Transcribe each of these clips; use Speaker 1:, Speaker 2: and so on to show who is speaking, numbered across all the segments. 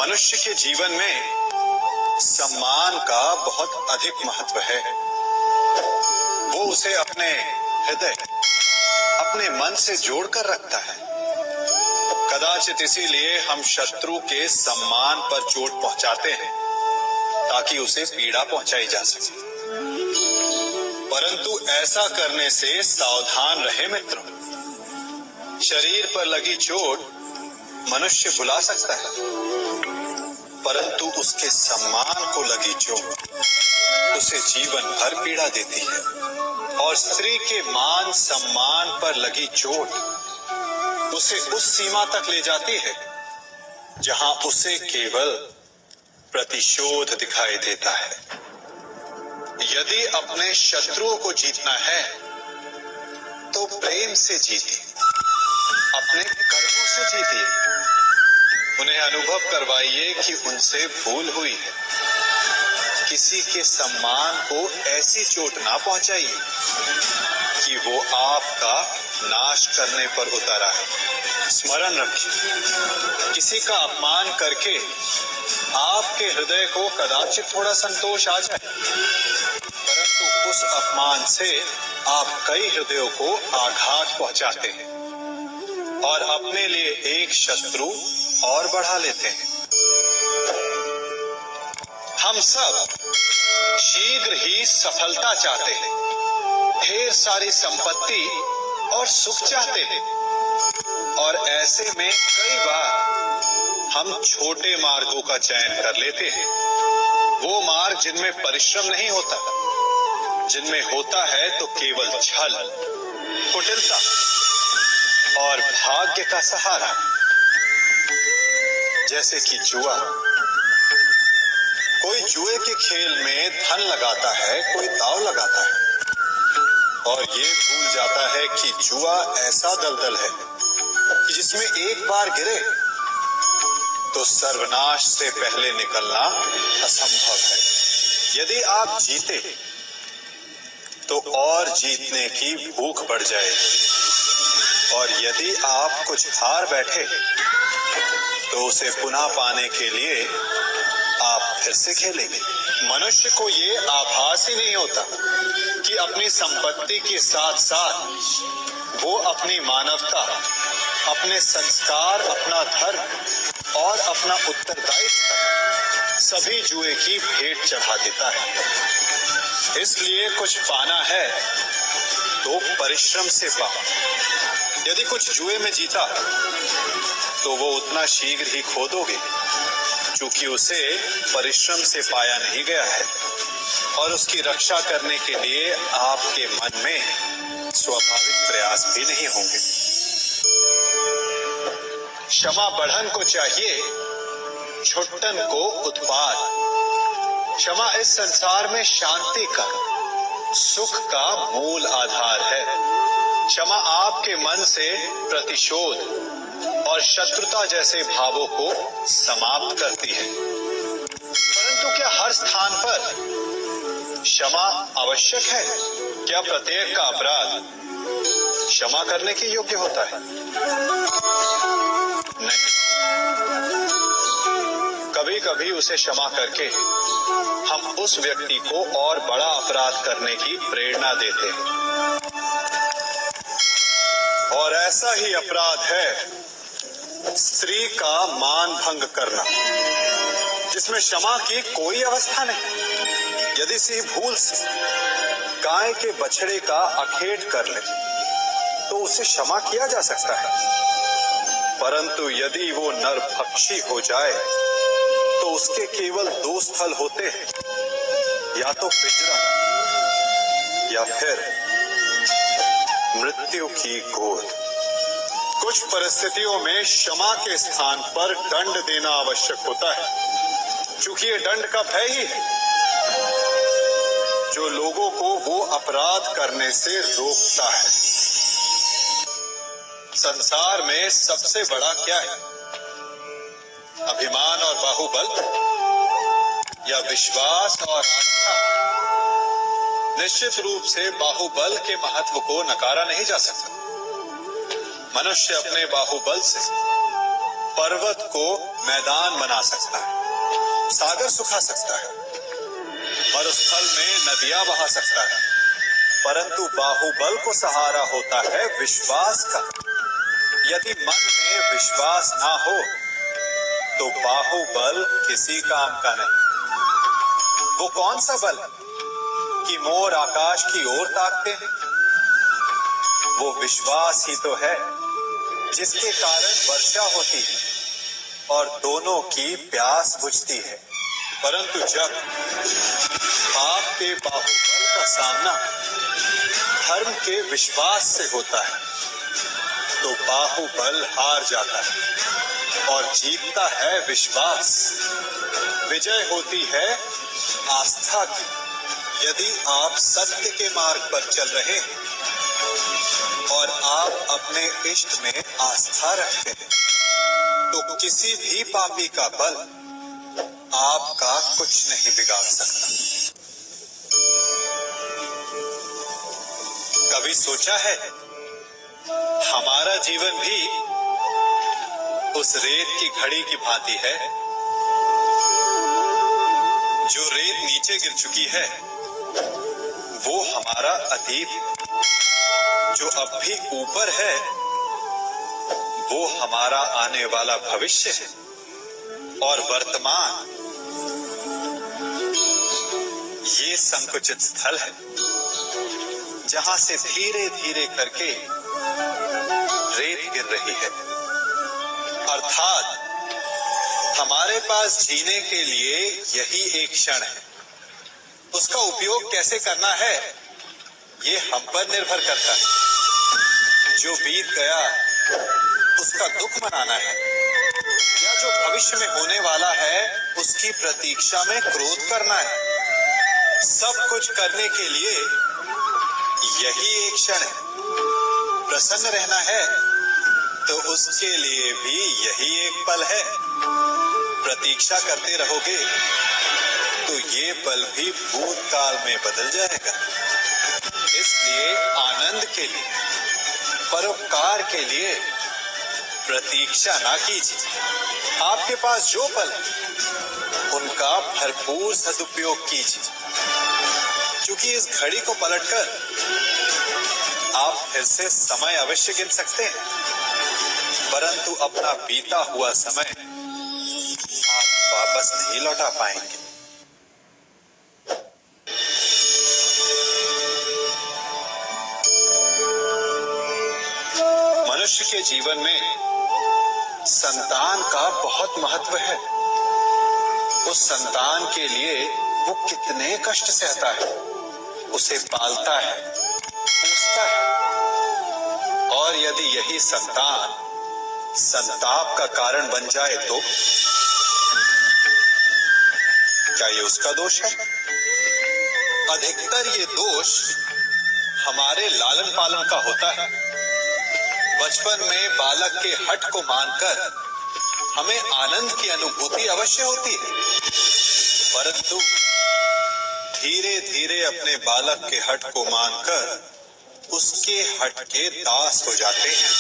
Speaker 1: मनुष्य के जीवन में सम्मान का बहुत अधिक महत्व है। वो उसे अपने हृदय, अपने मन से जोड़कर रखता है। कदाचित इसीलिए हम शत्रु के सम्मान पर चोट पहुंचाते हैं ताकि उसे पीड़ा पहुंचाई जा सके। परंतु ऐसा करने से सावधान रहे मित्रों। शरीर पर लगी चोट मनुष्य भुला सकता है, परंतु उसके सम्मान को लगी चोट उसे जीवन भर पीड़ा देती है। और स्त्री के मान सम्मान पर लगी चोट उसे उस सीमा तक ले जाती है जहां उसे केवल प्रतिशोध दिखाई देता है। यदि अपने शत्रुओं को जीतना है तो प्रेम से जीतिए, अपने कर्मों से जीतिए। उन्हें अनुभव करवाइए कि उनसे भूल हुई है। किसी के सम्मान को ऐसी चोट ना पहुंचाइए कि वो आपका नाश करने पर उतर आए। स्मरण रखिए, किसी का अपमान करके आपके हृदय को कदाचित थोड़ा संतोष आ जाए, परंतु उस अपमान से आप कई हृदयों को आघात पहुंचाते हैं और अपने लिए एक शत्रु और बढ़ा लेते हैं। हम सब शीघ्र ही सफलता चाहते हैं, ढेर सारी संपत्ति और सुख चाहते हैं, और ऐसे में कई बार हम छोटे मार्गों का चयन कर लेते हैं। वो मार्ग जिनमें परिश्रम नहीं होता, जिनमें होता है तो केवल छल, कुटिलता और भाग्य का सहारा, जैसे कि जुआ। कोई जुए के खेल में धन लगाता है, कोई दांव लगाता है और ये भूल जाता है कि जुआ ऐसा दलदल है कि जिसमें एक बार गिरे तो सर्वनाश से पहले निकलना असंभव है। यदि आप जीते तो और जीतने की भूख बढ़ जाएगी, और यदि आप कुछ हार बैठे तो उसे पुनः पाने के लिए आप फिर से खेलेंगे। मनुष्य को ये आभास ही नहीं होता कि अपनी संपत्ति के साथ साथ वो अपनी मानवता, अपने संस्कार, अपना धर्म और अपना उत्तरदायित्व सभी जुए की भेंट चढ़ा देता है। इसलिए कुछ पाना है तो परिश्रम से पाओ। यदि कुछ जुए में जीता तो वो उतना शीघ्र ही खो दोगे, क्योंकि उसे परिश्रम से पाया नहीं गया है, और उसकी रक्षा करने के लिए आपके मन में स्वाभाविक प्रयास भी नहीं होंगे। क्षमा बढ़न को चाहिए, छुट्टन को उत्पाद। क्षमा इस संसार में शांति का, सुख का मूल आधार है। क्षमा आपके मन से प्रतिशोध और शत्रुता जैसे भावों को समाप्त करती है। परंतु क्या हर स्थान पर क्षमा आवश्यक है? क्या प्रत्येक का अपराध क्षमा करने के योग्य होता है? नहीं। कभी कभी उसे क्षमा करके हम उस व्यक्ति को और बड़ा अपराध करने की प्रेरणा देते हैं, और ऐसा ही अपराध है स्त्री का मान भंग करना, जिसमें क्षमा की कोई अवस्था नहीं। यदि सिंह भूल से गाय के बछड़े का अखेट कर ले तो उसे क्षमा किया जा सकता है, परंतु यदि वो नरभक्षी हो जाए तो उसके केवल दो स्थल होते हैं, या तो पिंजरा या फिर मृत्यु की गोद। कुछ परिस्थितियों में क्षमा के स्थान पर दंड देना आवश्यक होता है, क्योंकि ये दंड का भय ही है जो लोगों को वो अपराध करने से रोकता है। संसार में सबसे बड़ा क्या है? अभिमान और बाहुबल, या विश्वास और आस्था? निश्चित रूप से बाहुबल के महत्व को नकारा नहीं जा सकता। मनुष्य अपने बाहुबल से पर्वत को मैदान बना सकता है, सागर सुखा सकता है, मरुस्थल में नदियां बहा सकता है, परंतु बाहुबल को सहारा होता है विश्वास का। यदि मन में विश्वास ना हो तो बाहुबल किसी काम का नहीं। वो कौन सा बल कि मोर आकाश की ओर ताकते हैं? वो विश्वास ही तो है जिसके कारण वर्षा होती है और दोनों की प्यास बुझती है। परंतु जब पाप के बाहुबल का सामना धर्म के विश्वास से होता है तो बाहुबल हार जाता है और जीतता है विश्वास। विजय होती है आस्था की। यदि आप सत्य के मार्ग पर चल रहे हैं और आप अपने इष्ट में आस्था रखते हैं तो किसी भी पापी का बल आपका कुछ नहीं बिगाड़ सकता। कभी सोचा है हमारा जीवन भी उस रेत की घड़ी की भांति है जो रेत नीचे गिर चुकी है वो हमारा अतीत, जो अब भी ऊपर है वो हमारा आने वाला भविष्य है, और वर्तमान ये संकुचित स्थल है जहां से धीरे धीरे करके रेत गिर रही है। अर्थात हमारे पास जीने के लिए यही एक क्षण है। उसका उपयोग कैसे करना है ये हम पर निर्भर करता है। जो बीत गया उसका दुख मनाना है या जो भविष्य में होने वाला है उसकी प्रतीक्षा में क्रोध करना है। सब कुछ करने के लिए यही एक क्षण है। प्रसन्न रहना है तो उसके लिए भी यही एक पल है। प्रतीक्षा करते रहोगे तो ये पल भी भूतकाल में बदल जाएगा। इसलिए आनंद के लिए, परोपकार के लिए प्रतीक्षा ना कीजिए। आपके पास जो पल है उनका भरपूर सदुपयोग कीजिए, क्योंकि इस घड़ी को पलटकर आप फिर से समय अवश्य गिन सकते हैं, परंतु अपना बीता हुआ समय आप वापस नहीं लौटा पाएंगे। मनुष्य के जीवन में संतान का बहुत महत्व है। उस संतान के लिए वो कितने कष्ट सहता है, उसे पालता है, पोसता है, और यदि यही संतान संताप का कारण बन जाए तो क्या ये उसका दोष है? अधिकतर ये दोष हमारे लालन पालन का होता है। बचपन में बालक के हठ को मानकर हमें आनंद की अनुभूति अवश्य होती है, परंतु धीरे धीरे अपने बालक के हठ को मानकर उसके हठ के दास हो जाते हैं।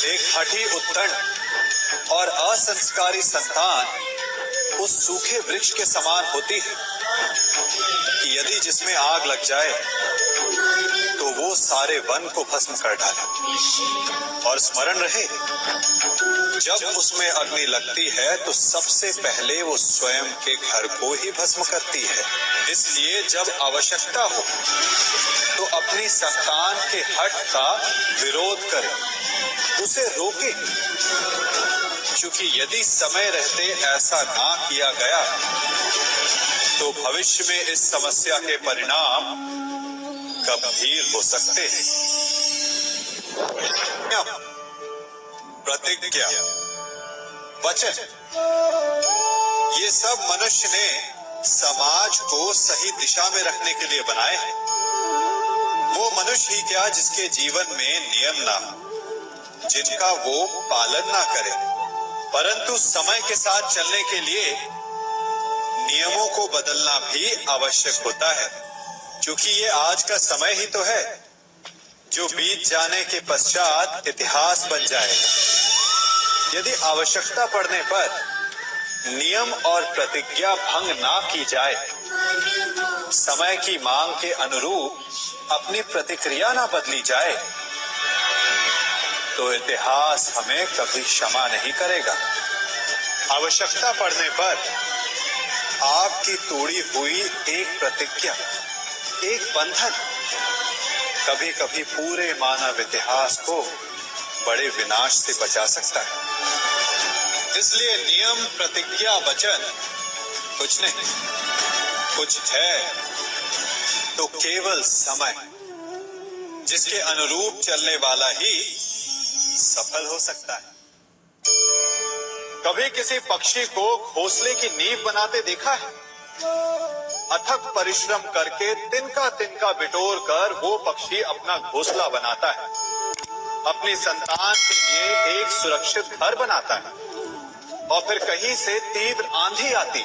Speaker 1: एक हठी उद्दंड और असंस्कारी संतान उस सूखे वृक्ष के समान होती है कि यदि जिसमें आग लग जाए तो वो सारे वन को भस्म कर डाले। और स्मरण रहे, जब उसमें अग्नि लगती है तो सबसे पहले वो स्वयं के घर को ही भस्म करती है। इसलिए जब आवश्यकता हो तो अपनी संतान के हठ का विरोध करे, उसे रोके, क्योंकि यदि समय रहते ऐसा ना किया गया तो भविष्य में इस समस्या के परिणाम गंभीर हो सकते हैं। प्रतिज्ञा, वचन, ये सब मनुष्य ने समाज को सही दिशा में रखने के लिए बनाए हैं। वो मनुष्य ही क्या जिसके जीवन में नियम ना हो, जिनका वो पालन ना करे, परंतु समय के साथ चलने के लिए नियमों को बदलना भी आवश्यक होता है, क्योंकि ये आज का समय ही तो है जो बीत जाने के पश्चात इतिहास बन जाएगा। यदि आवश्यकता पड़ने पर नियम और प्रतिज्ञा भंग ना की जाए, समय की मांग के अनुरूप अपनी प्रतिक्रिया ना बदली जाए, तो इतिहास हमें कभी क्षमा नहीं करेगा। आवश्यकता पड़ने पर आपकी तोड़ी हुई एक प्रतिज्ञा, एक बंधन कभी कभी पूरे मानव इतिहास को बड़े विनाश से बचा सकता है। इसलिए नियम, प्रतिज्ञा, वचन कुछ नहीं, कुछ है तो केवल समय, जिसके अनुरूप चलने वाला ही सफल हो सकता है। कभी किसी पक्षी को घोंसले की नींव बनाते देखा है? अथक परिश्रम करके तिनका तिनका बिटोर कर वो पक्षी अपना घोंसला बनाता है, अपनी संतान के लिए एक सुरक्षित घर बनाता है, और फिर कहीं से तीव्र आंधी आती,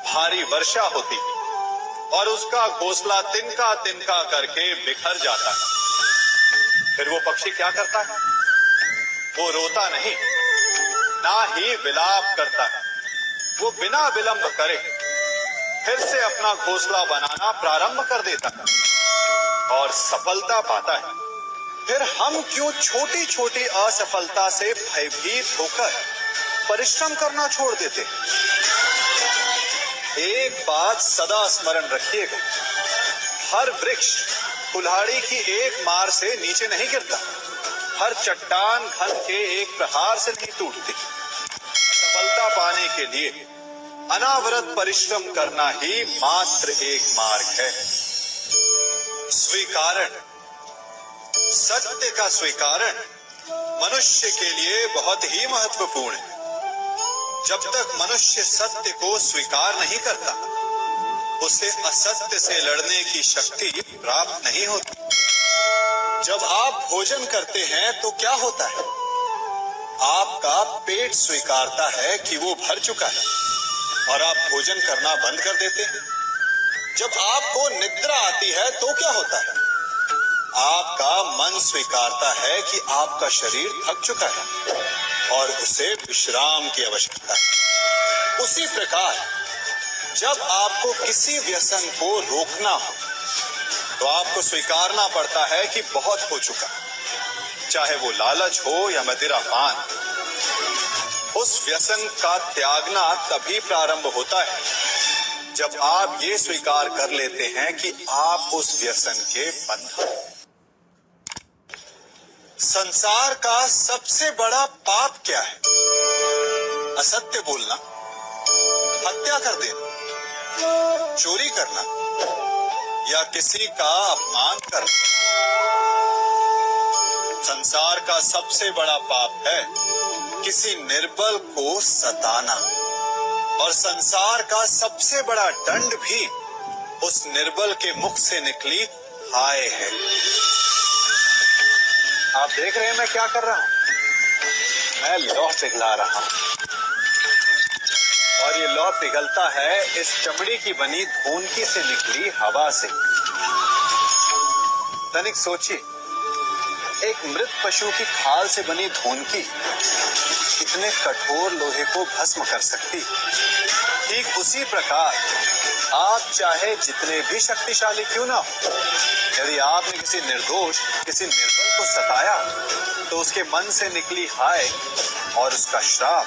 Speaker 1: भारी वर्षा होती और उसका घोंसला तिनका तिनका करके बिखर जाता है। फिर वो पक्षी क्या करता है? वो रोता नहीं, ना ही विलाप करता है। वो बिना विलंब करे फिर से अपना घोंसला बनाना प्रारंभ कर देता है और सफलता पाता है। फिर हम क्यों छोटी छोटी असफलता से भयभीत होकर परिश्रम करना छोड़ देते? एक बात सदा स्मरण रखिएगा, हर वृक्ष कुल्हाड़ी की एक मार से नीचे नहीं गिरता, हर चट्टान घन के एक प्रहार से नहीं टूटती। सफलता पाने के लिए अनावरत परिश्रम करना ही मात्र एक मार्ग है। स्वीकारण, सत्य का स्वीकारण मनुष्य के लिए बहुत ही महत्वपूर्ण है। जब तक मनुष्य सत्य को स्वीकार नहीं करता, उसे असत्य से लड़ने की शक्ति प्राप्त नहीं होती। जब आप भोजन करते हैं तो क्या होता है? आपका पेट स्वीकारता है कि वो भर चुका है और आप भोजन करना बंद कर देते हैं। जब आपको निद्रा आती है तो क्या होता है? आपका मन स्वीकारता है कि आपका शरीर थक चुका है और उसे विश्राम की आवश्यकता है। उसी प्रकार जब आपको किसी व्यसन को रोकना हो तो आपको स्वीकारना पड़ता है कि बहुत हो चुका, चाहे वो लालच हो या मदिरापान। उस व्यसन का त्यागना तभी प्रारंभ होता है जब आप ये स्वीकार कर लेते हैं कि आप उस व्यसन के बंधन। संसार का सबसे बड़ा पाप क्या है? असत्य बोलना, हत्या कर देना, चोरी करना या किसी का अपमान करना। संसार का सबसे बड़ा पाप है किसी निर्बल को सताना, और संसार का सबसे बड़ा दंड भी उस निर्बल के मुख से निकली हाय है। आप देख रहे हैं मैं क्या कर रहा हूं? मैं लौह पिघला रहा हूं, और ये लौह पिघलता है इस चमड़ी की बनी धूनकी से निकली हवा से। तनिक सोचिए, एक मृत पशु की खाल से बनी धूनकी कितने कठोर लोहे को भस्म कर सकती। ठीक उसी प्रकार आप चाहे जितने भी शक्तिशाली क्यों ना हो, यदि आपने किसी निर्दोष, किसी निर्बल को सताया तो उसके मन से निकली हाय और उसका श्राप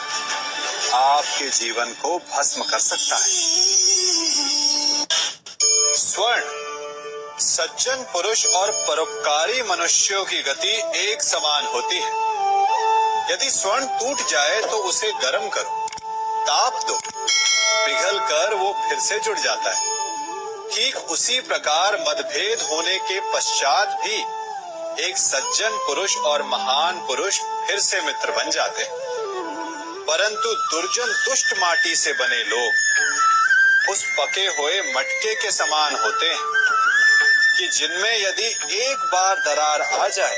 Speaker 1: आपके जीवन को भस्म कर सकता है। स्वर्ण, सज्जन पुरुष और परोपकारी मनुष्यों की गति एक समान होती है। यदि स्वर्ण टूट जाए तो उसे गर्म करो, ताप दो, पिघल कर वो फिर से जुड़ जाता है। ठीक उसी प्रकार मतभेद होने के पश्चात भी एक सज्जन पुरुष और महान पुरुष फिर से मित्र बन जाते हैं। परंतु दुर्जन दुष्ट माटी से बने लोग उस पके हुए मटके के समान होते हैं कि जिनमें यदि एक बार दरार आ जाए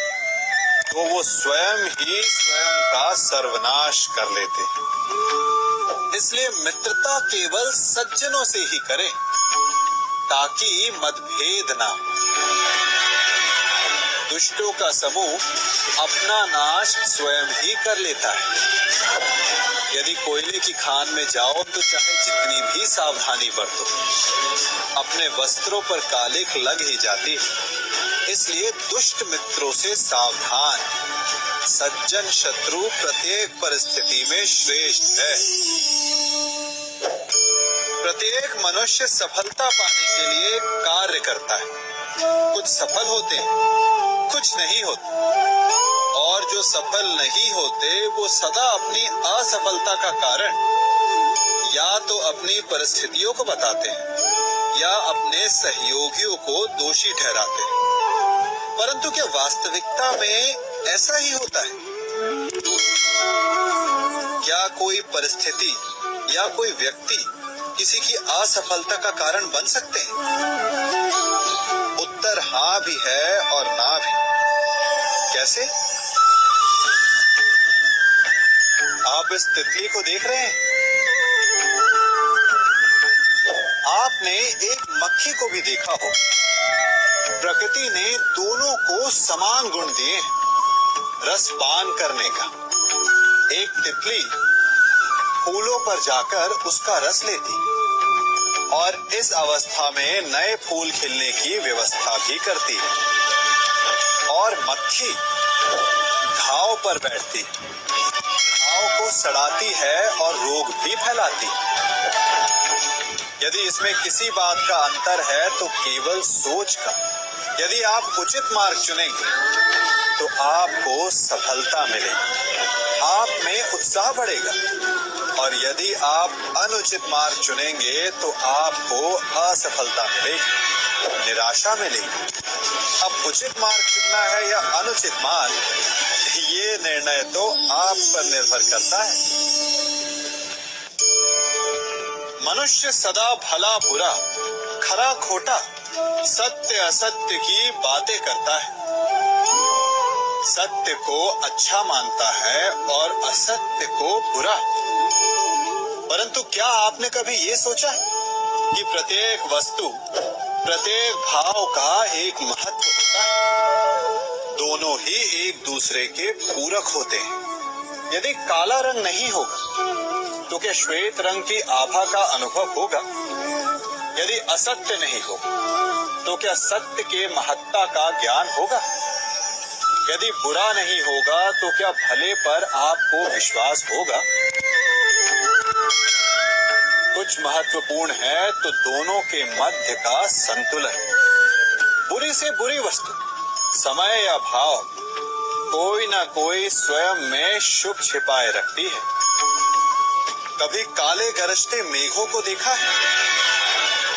Speaker 1: तो वो स्वयं ही स्वयं का सर्वनाश कर लेते हैं। इसलिए मित्रता केवल सज्जनों से ही करें ताकि मतभेद ना हो। दुष्टों का समूह अपना नाश स्वयं ही कर लेता है। यदि कोयले की खान में जाओ तो चाहे जितनी भी सावधानी बरतो, अपने वस्त्रों पर कालिख लग ही जाती है। इसलिए दुष्ट मित्रों से सावधान, सज्जन शत्रु प्रत्येक परिस्थिति में श्रेष्ठ है। प्रत्येक मनुष्य सफलता पाने के लिए कार्य करता है। कुछ सफल होते हैं, कुछ नहीं होते, और जो सफल नहीं होते वो सदा अपनी असफलता का कारण या तो अपनी परिस्थितियों को बताते हैं या अपने सहयोगियों को दोषी ठहराते हैं। परंतु क्या वास्तविकता में ऐसा ही होता है? क्या कोई परिस्थिति या कोई व्यक्ति किसी की असफलता का कारण बन सकते हैं? उत्तर हाँ भी है और ना भी। कैसे? आप इस तितली को देख रहे हैं? आपने एक मक्खी को भी देखा हो। प्रकृति ने दोनों को समान गुण दिए हैं रस पान करने का। एक तितली फूलों पर जाकर उसका रस लेती और इस अवस्था में नए फूल खिलने की व्यवस्था भी करती है, और मक्खी घाव पर बैठती, घाव को सड़ाती है और रोग भी फैलाती। यदि इसमें किसी बात का अंतर है तो केवल सोच का। यदि आप उचित मार्ग चुनेंगे तो आपको सफलता मिलेगी, आप में उत्साह बढ़ेगा, और यदि आप अनुचित मार्ग चुनेंगे तो आपको असफलता मिलेगी, निराशा मिलेगी। अब उचित मार्ग चुनना है या अनुचित मार्ग, ये निर्णय तो आप पर निर्भर करता है। मनुष्य सदा भला बुरा, खरा खोटा, सत्य असत्य की बातें करता है। सत्य को अच्छा मानता है और असत्य को बुरा। परंतु क्या आपने कभी ये सोचा कि प्रत्येक वस्तु, प्रत्येक भाव का एक महत्व होता है? दोनों ही एक दूसरे के पूरक होते हैं। यदि काला रंग नहीं होगा तो क्या श्वेत रंग की आभा का अनुभव होगा? यदि असत्य नहीं होगा तो क्या सत्य के महत्ता का ज्ञान होगा? यदि बुरा नहीं होगा तो क्या भले पर आपको विश्वास होगा? कुछ महत्वपूर्ण है तो दोनों के मध्य का संतुलन। बुरी से बुरी वस्तु, समय या भाव, कोई ना कोई स्वयं में शुभ छिपाए रखती है। कभी काले गरजते मेघों को देखा है?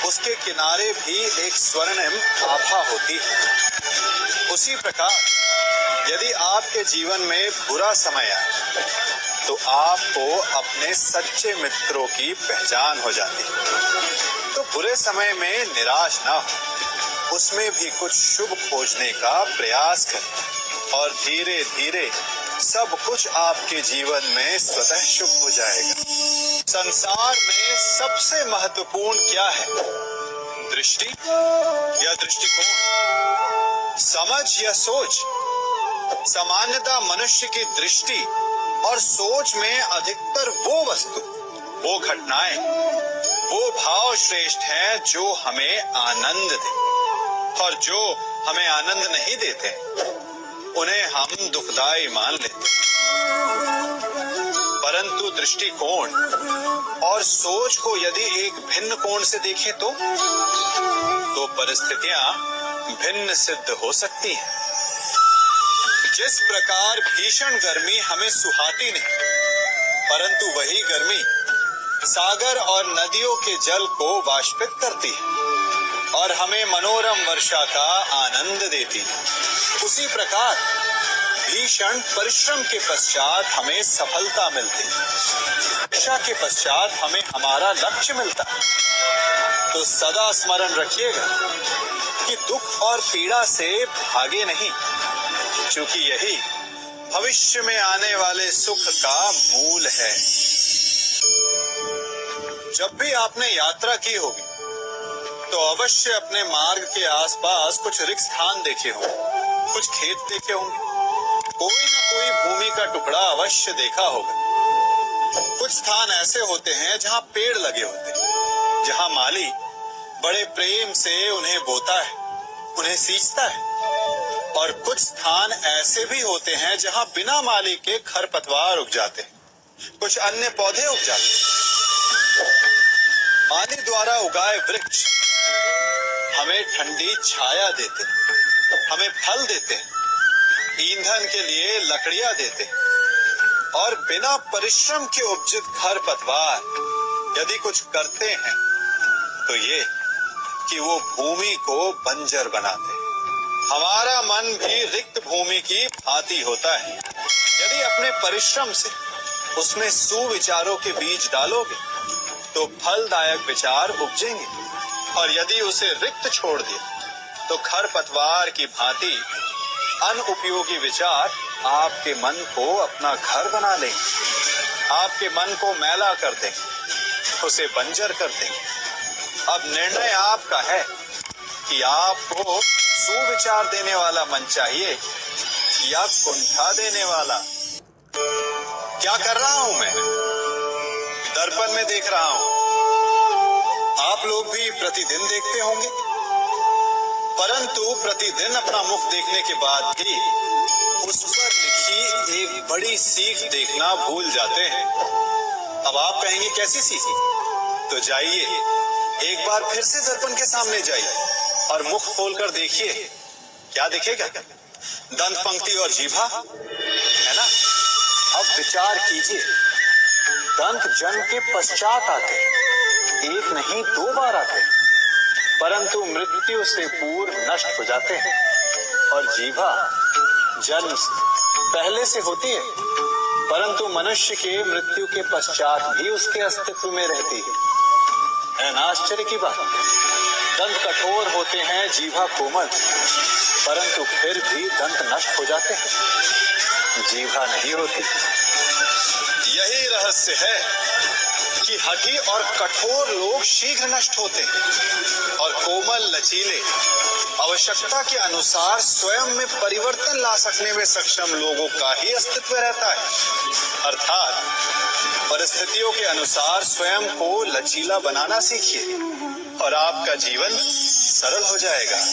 Speaker 1: उसके किनारे भी एक स्वर्णिम आभा होती है। उसी प्रकार यदि आपके जीवन में बुरा समय आए तो आपको अपने सच्चे मित्रों की पहचान हो जाती है। तो बुरे समय में निराश ना हो, उसमें भी कुछ शुभ खोजने का प्रयास करें, और धीरे धीरे सब कुछ आपके जीवन में स्वतः शुभ हो जाएगा। संसार में सबसे महत्वपूर्ण क्या है? दृष्टि या दृष्टिकोण, समझ या सोच? सामान्यतः मनुष्य की दृष्टि और सोच में अधिकतर वो वस्तु, वो घटनाएं, वो भाव श्रेष्ठ हैं जो हमें आनंद दे, और जो हमें आनंद नहीं देते उन्हें हम दुखदाई मान लेते। परंतु दृष्टिकोण और सोच को यदि एक भिन्न कोण से देखें तो परिस्थितियां भिन्न सिद्ध हो सकती हैं। जिस प्रकार भीषण गर्मी हमें सुहाती नहीं, परंतु वही गर्मी सागर और नदियों के जल को वाष्पित करती है और हमें मनोरम वर्षा का आनंद देती है, उसी प्रकार भीषण परिश्रम के पश्चात हमें सफलता मिलती है, वर्षा के पश्चात हमें हमारा लक्ष्य मिलता है। तो सदा स्मरण रखिएगा कि दुख और पीड़ा से भागे नहीं, क्योंकि यही भविष्य में आने वाले सुख का मूल है। जब भी आपने यात्रा की होगी तो अवश्य अपने मार्ग के आसपास कुछ रिक्त स्थान देखे होंगे, कुछ खेत देखे होंगे, कोई ना कोई भूमि का टुकड़ा अवश्य देखा होगा। कुछ स्थान ऐसे होते हैं जहाँ पेड़ लगे होते हैं, जहाँ माली बड़े प्रेम से उन्हें बोता है, उन्हें सींचता है। और कुछ स्थान ऐसे भी होते हैं जहाँ बिना माली के खरपतवार उग जाते हैं, कुछ अन्य पौधे उग जाते हैं। माली द्वारा उगाए वृक्ष हमें ठंडी छाया देते हैं, हमें फल देते हैं, ईंधन के लिए लकड़ियां देते हैं। और बिना परिश्रम के उपजित खरपतवार यदि कुछ करते हैं तो ये कि वो भूमि को बंजर बनाते हैं। हमारा मन भी रिक्त भूमि की भांति होता है। यदि अपने परिश्रम से उसमें सुविचारों के बीज डालोगे तो फलदायक विचार उपजेंगे, और यदि उसे रिक्त छोड़ दिया तो खरपतवार की भांति अनुपयोगी विचार आपके मन को अपना घर बना लेंगे, आपके मन को मैला कर देंगे, उसे बंजर कर देंगे। अब निर्णय आपका है कि आपको सुविचार देने वाला मन चाहिए या कुंठा देने वाला। क्या कर रहा हूं मैं? दर्पण में देख रहा हूं। आप लोग भी प्रतिदिन देखते होंगे, परंतु प्रतिदिन अपना मुख देखने के बाद भी उस पर लिखी एक बड़ी सीख देखना भूल जाते हैं। अब आप कहेंगे कैसी सीख? तो जाइए, एक बार फिर से दर्पण के सामने जाइए और मुख खोलकर देखिए, क्या दिखेगा? दंत पंक्ति और जीभा, है ना? अब विचार कीजिए, दंत जन्म के पश्चात आते, एक नहीं 2 बार आते, परंतु मृत्यु से पूर्व नष्ट हो जाते हैं। और जीभा जन्म से पहले से होती है, परंतु मनुष्य के मृत्यु के पश्चात भी उसके अस्तित्व में रहती है ना? आश्चर्य की बात। दंत कठोर होते हैं, जीभा कोमल, परंतु फिर भी दंत नष्ट हो जाते हैं, जीभा नहीं होती। यही रहस्य है कि हठी और कठोर लोग शीघ्र नष्ट होते हैं, और कोमल लचीले आवश्यकता के अनुसार स्वयं में परिवर्तन ला सकने में सक्षम लोगों का ही अस्तित्व रहता है। अर्थात परिस्थितियों के अनुसार स्वयं को लचीला बनाना सीखिए और आपका जीवन सरल हो जाएगा।